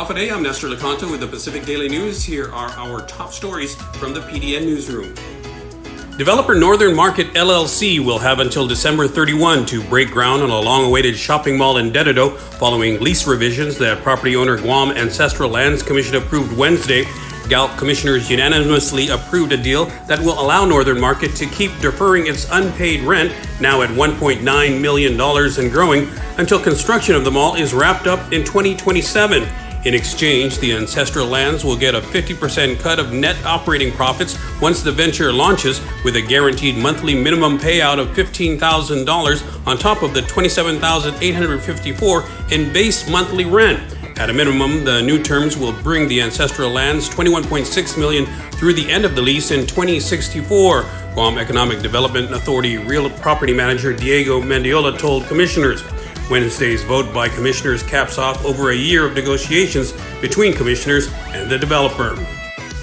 Today, I'm Nestor Lecanto with the Pacific Daily News. Here are our top stories from the PDN Newsroom. Developer Northern Market LLC will have until December 31 to break ground on a long-awaited shopping mall in Dededo following lease revisions that property owner Guam Ancestral Lands Commission approved Wednesday. GALC commissioners unanimously approved a deal that will allow Northern Market to keep deferring its unpaid rent, now at $1.9 million and growing, until construction of the mall is wrapped up in 2027. In exchange, the Ancestral Lands will get a 50% cut of net operating profits once the venture launches, with a guaranteed monthly minimum payout of $15,000 on top of the $27,854 in base monthly rent. At a minimum, the new terms will bring the Ancestral Lands $21.6 million through the end of the lease in 2064. Guam Economic Development Authority Real Property Manager Diego Mendiola told commissioners. Wednesday's vote by commissioners caps off over a year of negotiations between commissioners and the developer.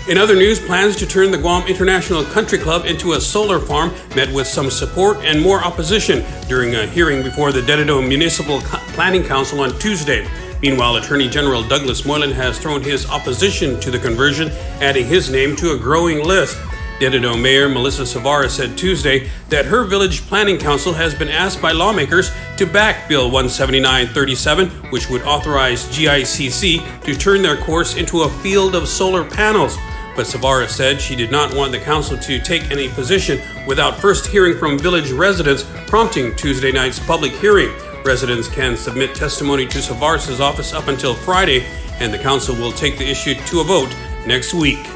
In other news, plans to turn the Guam International Country Club into a solar farm met with some support and more opposition during a hearing before the Dededo Municipal Planning Council on Tuesday. Meanwhile, Attorney General Douglas Moylan has thrown his opposition to the conversion, adding his name to a growing list. Dededo Mayor Melissa Savara said Tuesday that her village planning council has been asked by lawmakers to back Bill 17937, which would authorize GICC to turn their course into a field of solar panels. But Savara said she did not want the council to take any position without first hearing from village residents, prompting Tuesday night's public hearing. Residents can submit testimony to Savara's office up until Friday, and the council will take the issue to a vote next week.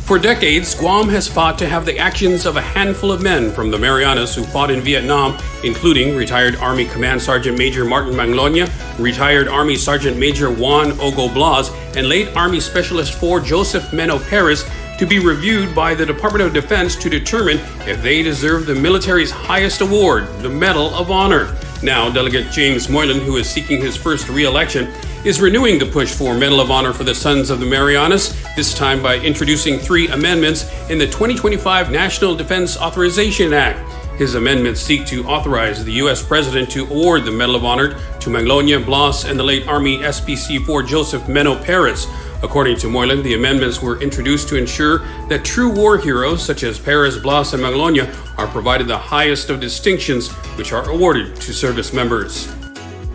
For decades, Guam has fought to have the actions of a handful of men from the Marianas who fought in Vietnam, including retired Army Command Sergeant Major Martin Manglonia, retired Army Sergeant Major Juan Ogo Blas, and late Army Specialist 4 Joseph Meno Perez, to be reviewed by the Department of Defense to determine if they deserve the military's highest award, the Medal of Honor. Now, Delegate James Moylan, who is seeking his first re-election, is renewing the push for Medal of Honor for the Sons of the Marianas, this time by introducing 3 amendments in the 2025 National Defense Authorization Act. His amendments seek to authorize the U.S. President to award the Medal of Honor to Manglonia, Blas, and the late Army SPC-4 Joseph Meno Perez. According to Moylan, the amendments were introduced to ensure that true war heroes such as Perez, Blas, and Manglonia are provided the highest of distinctions, which are awarded to service members.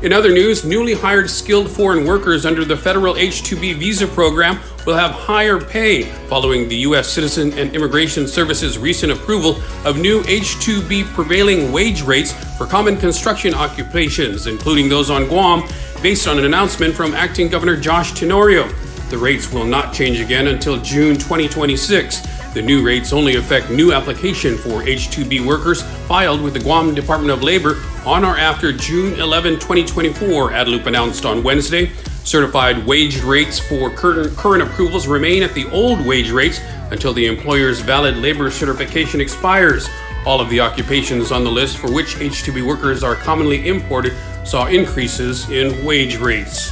In other news, newly hired skilled foreign workers under the federal H-2B visa program will have higher pay following the U.S. Citizen and Immigration Service's recent approval of new H-2B prevailing wage rates for common construction occupations, including those on Guam, based on an announcement from Acting Governor Josh Tenorio. The rates will not change again until June 2026. The new rates only affect new application for H-2B workers filed with the Guam Department of Labor on or after June 11, 2024, Adelup announced on Wednesday. Certified wage rates for current approvals remain at the old wage rates until the employer's valid labor certification expires. All of the occupations on the list for which H-2B workers are commonly imported saw increases in wage rates.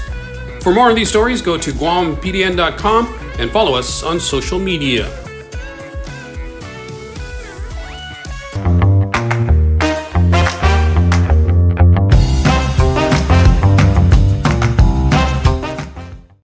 For more on these stories, go to GuamPDN.com and follow us on social media.